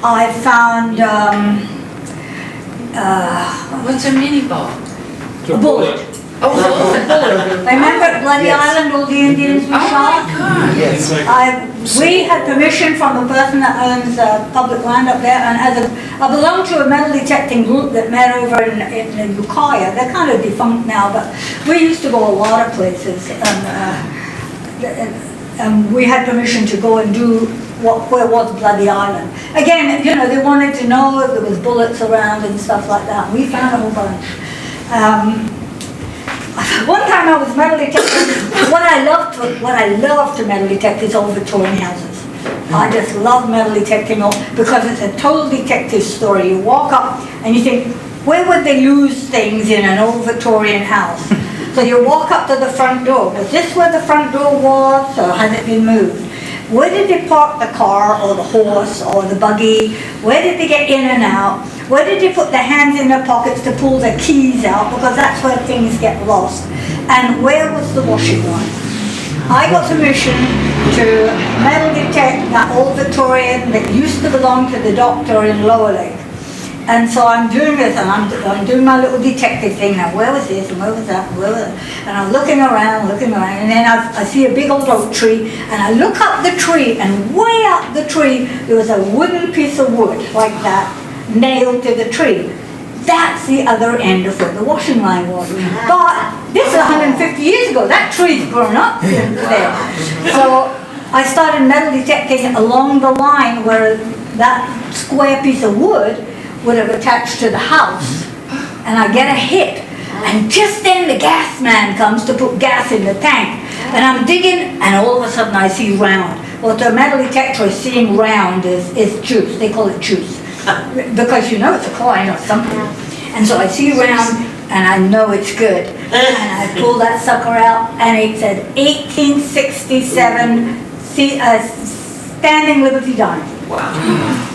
I found, What's a mini ball? a bullet. Oh, Remember at Bloody Island, all the Indians were shot? God. Yes. We had permission from the person that owns public land up there, and I belong to a metal detecting group that met over in Ukiah. They're kind of defunct now, but we used to go a lot of places, and we had permission to go and do where was Bloody Island. Again, they wanted to know if there was bullets around and stuff like that. We found a whole bunch. One time I was metal detecting. What I love to metal detect is old Victorian houses. I just love metal detecting because it's a total detective story. You walk up and you think, where would they lose things in an old Victorian house? So you walk up to the front door. Was this where the front door was, or has it been moved? Where did they park the car or the horse or the buggy? Where did they get in and out? Where did they put their hands in their pockets to pull their keys out? Because that's where things get lost. And where was the washing line? I got permission to metal detect that old Victorian that used to belong to the doctor in Lower Lake. And so I'm doing this, and I'm doing my little detective thing now. Where was this, and where was that, and where was that? And I'm looking around, and then I see a big old oak tree, and I look up the tree, and way up the tree, there was a wooden piece of wood, like that, nailed to the tree. That's the other end of where the washing line was. But this is 150 years ago. That tree's grown up since then. So I started metal detecting along the line where that square piece of wood would have attached to the house, and I get a hit, and just then the gas man comes to put gas in the tank, and I'm digging, and all of a sudden I see round. Well, to a metal detector, seeing round is juice. They call it juice because it's a coin or something. And so I see round, and I know it's good, and I pull that sucker out, and it said 1867 Standing Liberty Diamond. Wow.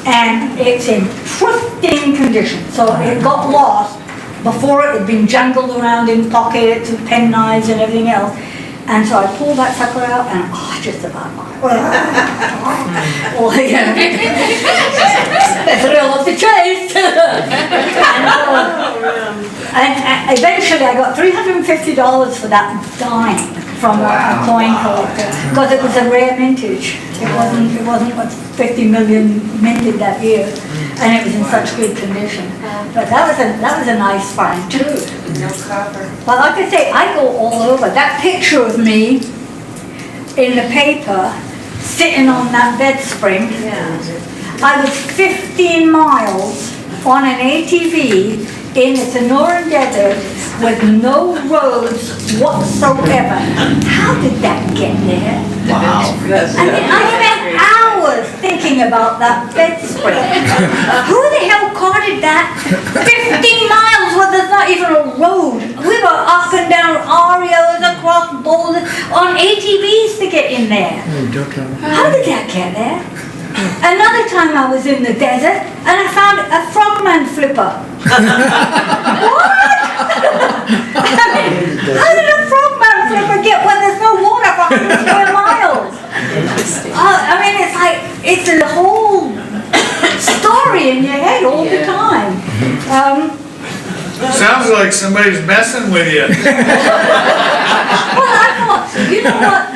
And it's in pristine condition. So it got lost. Before it had been jumbled around in pockets and penknives and everything else. And so I pulled that sucker out and just about the thrill of the chase. and eventually I got $350 for that dime from a coin collector, because it was a rare mintage. It wasn't what 50 million minted that year, and it was in such good condition. But that was a nice find too. No copper. But like I say, I go all over. That picture of me in the paper sitting on that bed spring. I was 15 miles on an ATV in the Sonoran Desert with no roads whatsoever. How did that get there? Wow. I mean, I spent hours thinking about that bed spring. Who the hell carted that 15 miles where there's not even a road? We were up and down Arios, across boulders, on ATVs to get in there. How did that get there? Another time I was in the desert and I found a frogman flipper. What? I mean, how did a frogman flipper get where there's no water for 100 square miles? I mean, it's like, it's a whole story in your head all the time. Sounds like somebody's messing with you. Well, I thought, you know what,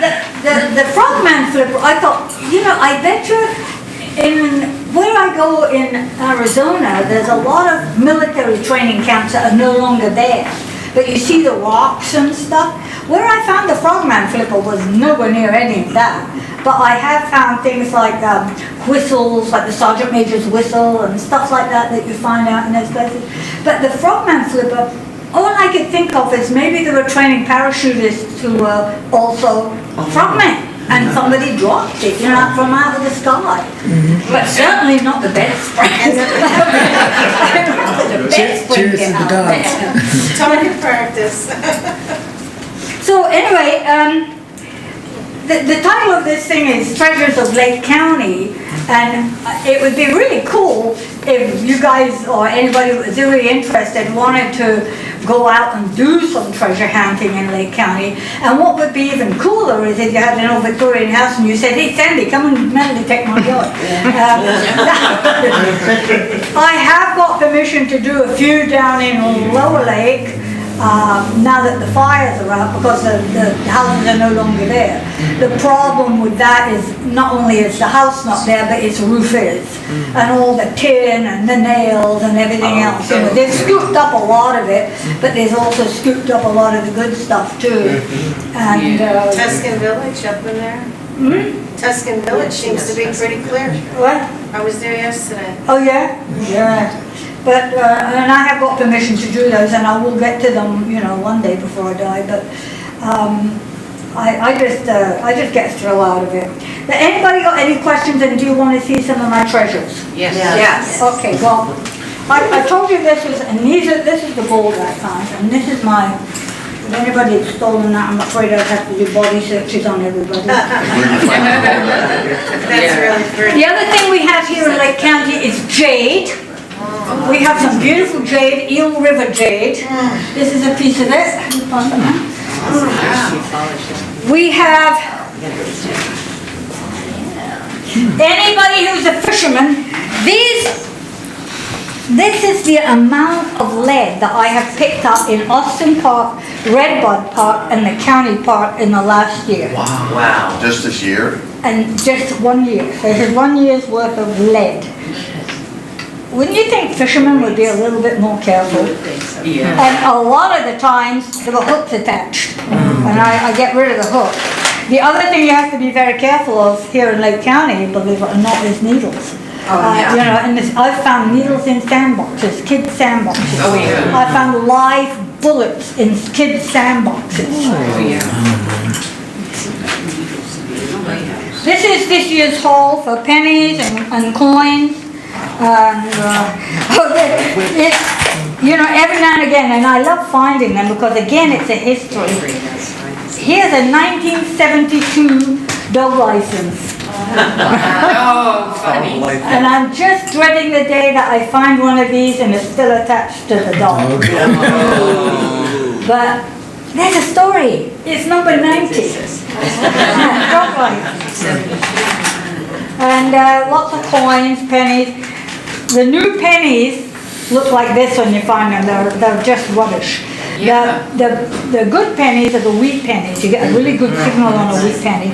the frogman flipper, I thought, you know, I bet you where I go in Arizona, there's a lot of military training camps that are no longer there. But you see the rocks and stuff. Where I found the frogman flipper was nowhere near any of that. But I have found things like whistles, like the Sergeant Major's whistle and stuff like that that you find out in those places. But the frogman flipper, all I could think of is maybe they were training parachutists who were also frogmen. And somebody dropped it, you know, from out of the sky. But certainly not the bed spring. The bed spring get out there. Target practice. So anyway, the title of this thing is Treasures of Lake County, and it would be really cool if you guys or anybody who was really interested wanted to go out and do some treasure hunting in Lake County. And what would be even cooler is if you had an old Victorian house and you said, hey Sandy, come and mentally take my yard. I have got permission to do a few down in Lower Lake, now that the fires are out, because the houses are no longer there. The problem with that is not only is the house not there, but its roof is. And all the tin and the nails and everything else. You know, they've scooped up a lot of it, but there's also scooped up a lot of the good stuff too. And Tuscan Village up in there. Tuscan Village seems to be pretty clear. what? I was there yesterday. Oh yeah? Yeah. But, and I have got permission to do those, and I will get to them, you know, one day before I die, but I just get a thrill out of it. But anybody got any questions, and do you want to see some of my treasures? Yes. Yes. Okay, well, I told you this was, and this is the gold I found, and this is my, if anybody had stolen that, I'm afraid I'd have to do body searches on everybody. That's really pretty. The other thing we have here in Lake County is jade. We have some beautiful jade, Eel River jade. This is a piece of it. We have, anybody who's a fisherman, this is the amount of lead that I have picked up in Austin Park, Redbud Park, and the county park in the last year. Wow. Just this year? And just 1 year. This is 1 year's worth of lead. Wouldn't you think fishermen would be a little bit more careful? Yeah. And a lot of the times, there were hooks attached. And I get rid of the hook. The other thing you have to be very careful of here in Lake County, believe it or not, is needles. You know, and I've found needles in sandboxes, kids' sandboxes. Oh, yeah. I found live bullets in kids' sandboxes. Oh, yeah. This is this year's haul for pennies and coins. It's, you know, every now and again, and I love finding them because, again, it's a history. Here's a 1972 dog license. Oh, funny. And I'm just dreading the day that I find one of these and it's still attached to the dog. But there's a story. It's number 90. Dog license. And lots of coins, pennies. The new pennies look like this when you find them. They're just rubbish. Yeah. The good pennies are the wheat pennies. You get a really good signal on a wheat penny.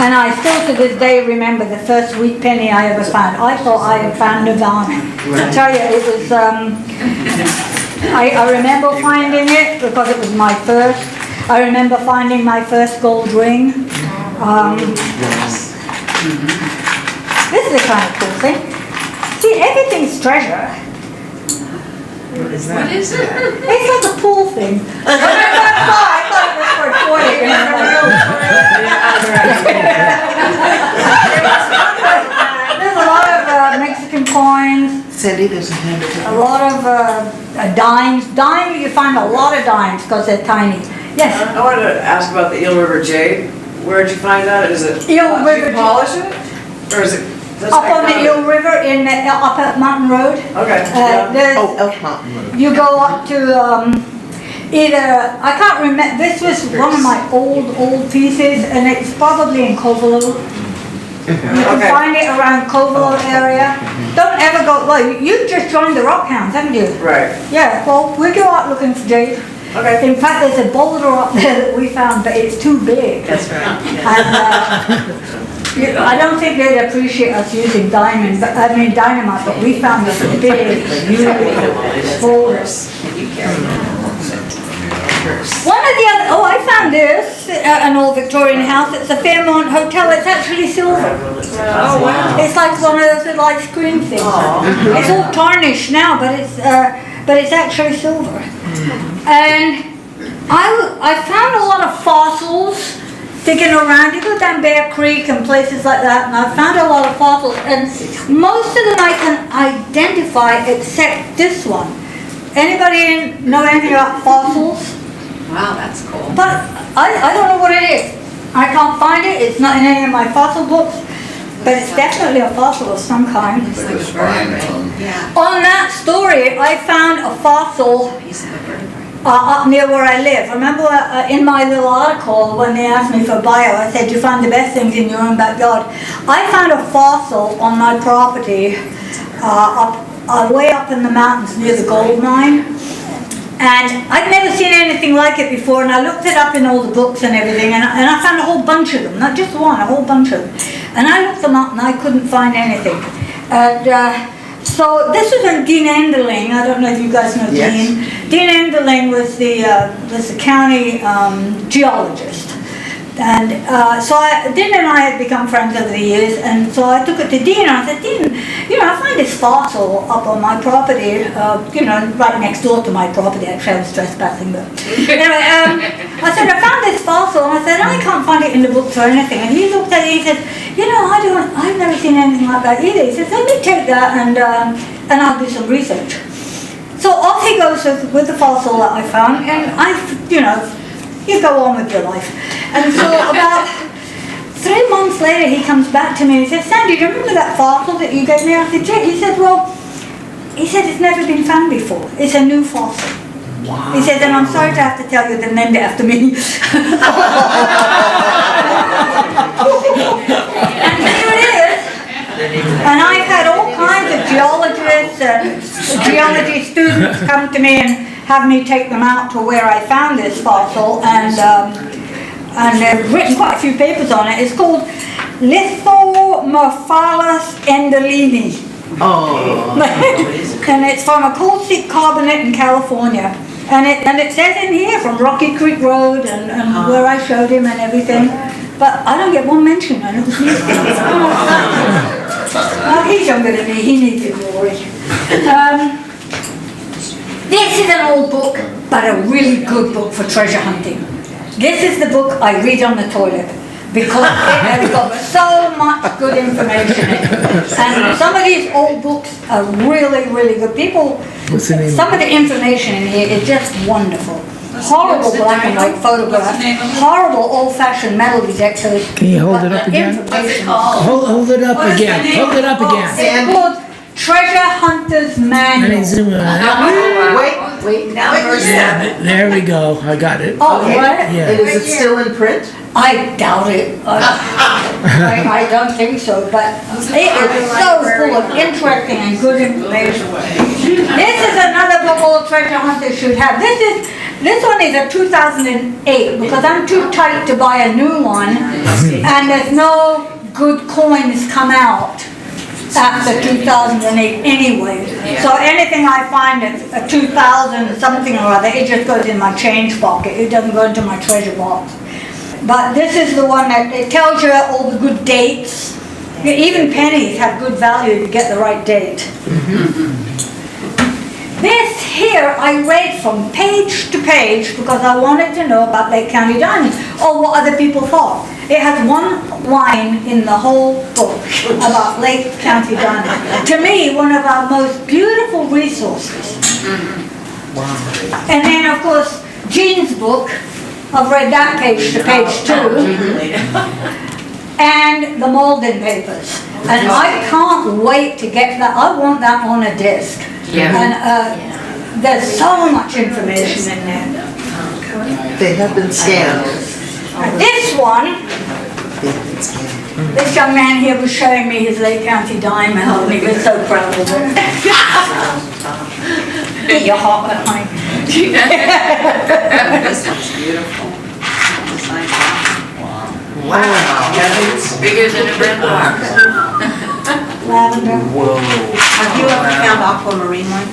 And I still to this day remember the first wheat penny I ever found. I thought I had found Nirvana. I tell you, it was, I remember finding it because it was my first. I remember finding my first gold ring. This is a kind of cool thing. See, everything's treasure. What is it? It's like a pool thing. When I thought it was for a toy. There's a lot of Mexican coins, Sandy, there's a hand. a lot of dimes. Dimes, you find a lot of dimes because they're tiny. Yes. I wanted to ask about the Eel River jade. Where'd you find that? Is it, Eel do River you polish it? Or is it? Up on the Eel River in up at Mountain Road. Okay, yeah. There's- Oh, Elk Mountain Road. You go up to either, I can't remember, this was one of my old pieces, and it's probably in Covelo. You can Okay. find it around Covelo area. Don't ever go, well, you just joined the Rockhounds, haven't you? Right, Yeah, well, we go out looking for jade. okay. In fact, there's a boulder up there that we found, but it's too big. That's right. And I don't think they'd appreciate us using diamond, dynamite, but we found this big, huge boulder. One of the other, oh, I found this at an old Victorian house. It's a Fairmont Hotel. It's actually silver. Oh, wow. It's like one of those little ice cream things. It's all tarnished now, but it's actually silver. And I found a lot of fossils digging around. You go down Bear Creek and places like that, and I found a lot of fossils. And most of them I can identify except this one. Anybody know anything about fossils? Wow, that's cool. But I don't know what it is. I can't find it. It's not in any of my fossil books. But it's definitely a fossil of some kind. Like a spine or something. Yeah. On that story, I found a fossil Piece of a vertebrae. up near where I live. Remember in my little article when they asked me for bio, I said you find the best things in your own backyard. I found a fossil on my property way up in the mountains near the gold mine. And I'd never seen anything like it before, and I looked it up in all the books and everything, and I found a whole bunch of them, not just one, a whole bunch of them. And I looked them up and I couldn't find anything. And so this was in Dean Enderling. I don't know if you guys know Yes. Dean. Dean Enderling was the county geologist. And so Dean and I had become friends over the years, and so I took it to Dean, and I said, Dean, I find this fossil up on my property, right next door to my property. Actually, I was trespassing, but anyway, I said, I found this fossil, and I said, I can't find it in the books or anything. And he looked at it, he said, I've never seen anything like that either. He says, let me take that and I'll do some research. So off he goes with the fossil that I found, and you go on with your life. And so about 3 months later, he comes back to me and he says, Sandy, do you remember that fossil that you gave me? I said, yeah. He said, it's never been found before. It's a new fossil. Wow. He said, and I'm sorry to have to tell you they named it after me. And here it is. And I've had all kinds of geologists and geology students come to me and have me take them out to where I found this fossil, and they've written quite a few papers on it. It's called Lithomorphalus enderlini. Oh. And it's from a coal seep carbonate in California. And it says in here from Rocky Creek Road and where I showed him and everything. But I don't get one mention, and it was these things. Oh, he's younger than me, he needs the glory. This is an old book, but a really good book for treasure hunting. This is the book I read on the toilet, because it has got so much good information in it. And some of these old books are really, really good. Some of the information in here is just wonderful. Horrible black and white photographs, horrible old-fashioned metal detectors. Can you hold it up again? Hold it up again. Hold it up again. It's called Treasure Hunter's Let me Manual. zoom in. Wait, Yeah, there we go. I got it. Oh, what? Yeah. is it still in print? I doubt it. I don't think so, but it is so full of interesting and good information. This is another book all treasure hunters should have. This one is a 2008 because I'm too tight to buy a new one, and there's no good coins come out after 2008 anyway. So anything I find that's a 2000 something or other, it just goes in my change pocket. It doesn't go into my treasure box. But this is the one that it tells you all the good dates Even pennies have good value if you get the right date. This here I read from page to page because I wanted to know about Lake County diamonds or what other people thought. It has one line in the whole book about Lake County diamonds. To me, one of our most beautiful resources. And then of course, Jean's book, I've read that page to page 2. And the Malden papers. And I can't wait to get that. I want that on a disc. And there's so much information in there. They have been scanned. This one, this young man here was showing me his Lake County diamond and he was so proud of it. Eat your heart behind. This one's beautiful. Wow. It's bigger than a red box. Lavender. Have you ever found aquamarine one?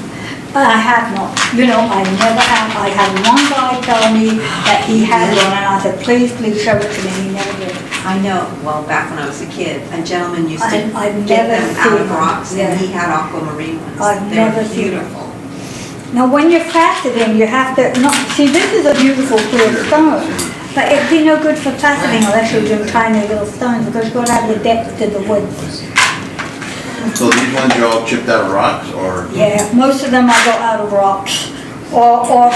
I have not. You know, I never have. I had one guy tell me that he had one and I said, please show it to me. He never did. I know, well, back when I was a kid, a gentleman used to I've get never them out of seen rocks, one. and he had aquamarine ones. I've They were never seen beautiful. Now when you're faceting, you have to, see this is a beautiful clear stone, but it'd be no good for faceting unless you're doing tiny little stones because you've got to have the depth to the width. So these ones are all chipped out of rocks, or? Yeah, most of them I got out of rocks. Or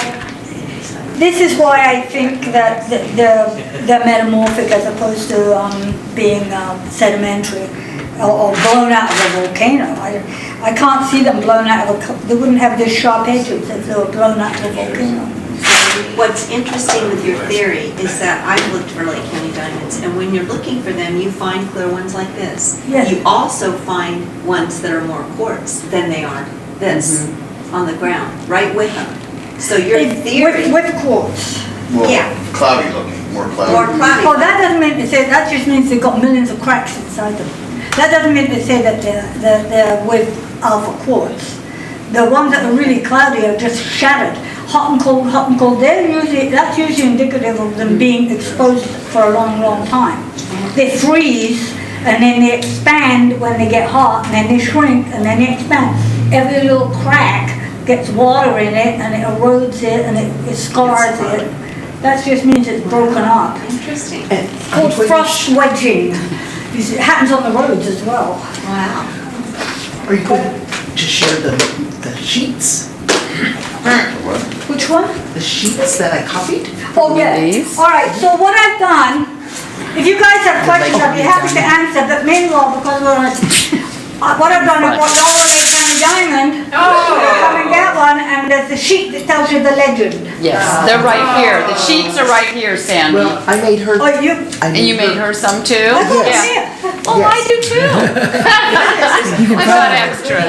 this is why I think that they're metamorphic as opposed to being sedimentary or blown out of a volcano. I can't see them blown out of they wouldn't have this sharp edges if they were blown out of a volcano. What's interesting with your theory is that I've looked for Lake County diamonds, and when you're looking for them, you find clear ones like this. Yes. You also find ones that are more quartz than they are this on the ground, right with them. So your theory, With quartz. Well, Yeah. cloudy looking, more cloudy. more cloudy. Oh, that doesn't mean to say, that just means they've got millions of cracks inside them. That doesn't mean to say that they're with alpha quartz. The ones that are really cloudy are just shattered. Hot and cold, hot and cold. That's usually indicative of them being exposed for a long, long time. They freeze and then they expand when they get hot and then they shrink and then they expand. Every little crack gets water in it and it erodes it and it scars it. That just means it's broken up. Interesting. It's called frost wedging. It happens on the roads as well. Wow. Are you going to share the sheets? What? Which one? The sheets that I copied? Oh, yeah. All right, so what I've done, if you guys have questions, I'd be happy to answer, but meanwhile, because what I've done is brought all the Lake County diamond, come and get one, and there's a sheet that tells you the legend. Yes, they're right here. The sheets are right here, Sandy. Well, I made her. Oh, you? And you made her some too? I got Yes. them here. Oh, I do too. I got extras.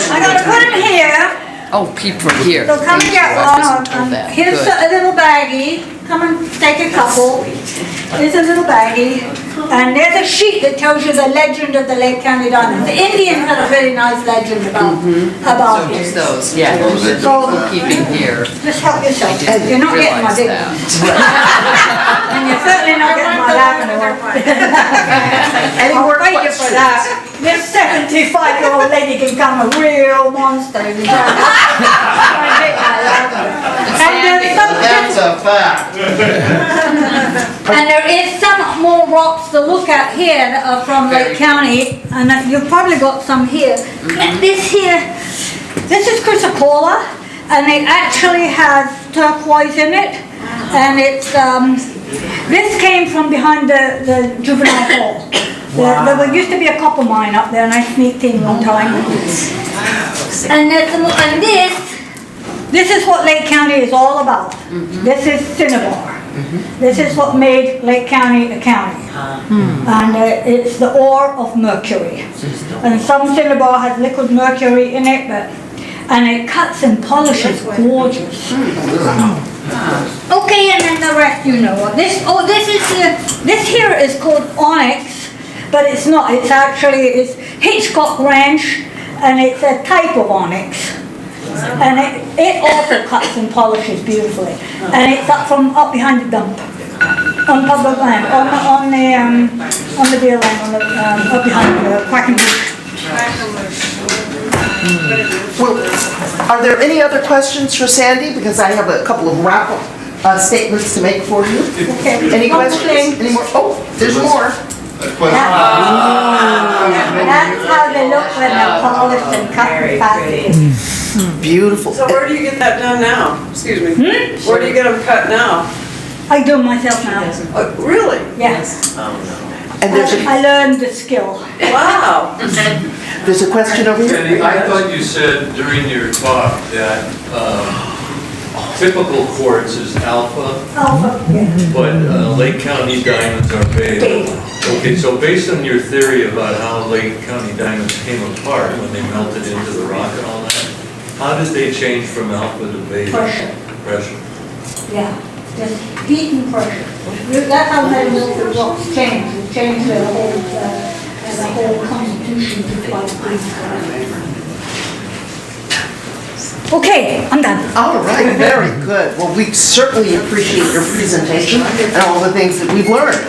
I gotta put them here, Oh, people here. so come and get one. Here's a little baggie, come and take a couple. Here's a little baggie, and there's a sheet that tells you the legend of the Lake County diamond. The Indians had a really nice legend about So it. just those, yeah. So Keeping here. just help yourself. I You're not getting my big realize one. And you're certainly not getting my lavender one. I'll fight you for that. This 75-year-old lady can become a real monster. And there's That's a fact. And there is some more rocks to look at here that are from Lake County, and you've probably got some here. And this is chrysocolla, and it actually has turquoise in it, and it's this came from behind the juvenile hall. There used to be a copper mine up there, and I sneaked in one time. And this is what Lake County is all about. This is cinnabar. This is what made Lake County a county. And it's the ore of mercury. And some cinnabar has liquid mercury in it, and it cuts and polishes gorgeous. Okay, and then the rest you know. This here is called onyx, but it's not. It's Hitchcock Ranch, and it's a type of onyx. And it also cuts and polishes beautifully. And it's up behind the dump. On public land, on the deer land, up behind the Quackenbush. Well, are there any other questions for Sandy? Because I have a couple of wrap-up statements to make for you. Okay. Any questions? Any more? Oh, there's more. That's how they look when they're polished and cut and fastened. Beautiful. So where do you get that done now? Excuse me. Where do you get them cut now? I do them myself now. Really? Yes. And I learned the skill. Wow. there's a question over here. Penny, I thought you said during your talk that typical quartz is alpha, but Lake County diamonds are beta. Okay, so based on your theory about how Lake County diamonds came apart when they melted into the rock and all that, how did they change from alpha to beta? Pressure. Yeah, just heat and pressure. That's how metal rocks change. It changes the whole constitution to quite. Okay, I'm done. All right, very good. Well, we certainly appreciate your presentation and all the things that we've learned.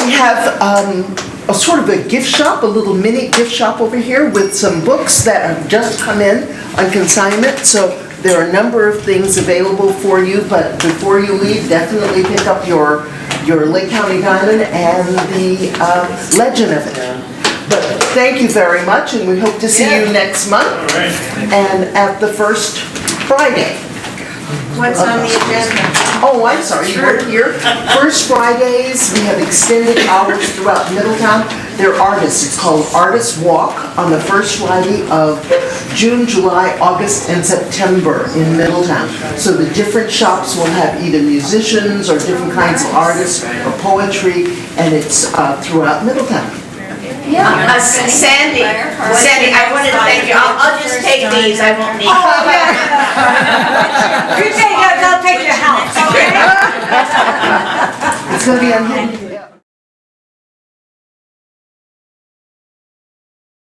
We have a sort of a gift shop, a little mini gift shop over here with some books that have just come in on consignment. So there are a number of things available for you, but before you leave, definitely pick up your Lake County Diamond and the legend of it. But thank you very much, and we hope to see you next month and at the first Friday. What's on the agenda? Oh, I'm sorry, you weren't here. First Fridays, we have extended hours throughout Middletown. They're artists. It's called Artist Walk on the first Friday of June, July, August, and September in Middletown. So the different shops will have either musicians or different kinds of artists or poetry, and it's throughout Middletown. Yeah. Sandy, I wanted to thank you. I'll just take these, I won't need. You take yours, I'll take your house, okay? It's going to be on here.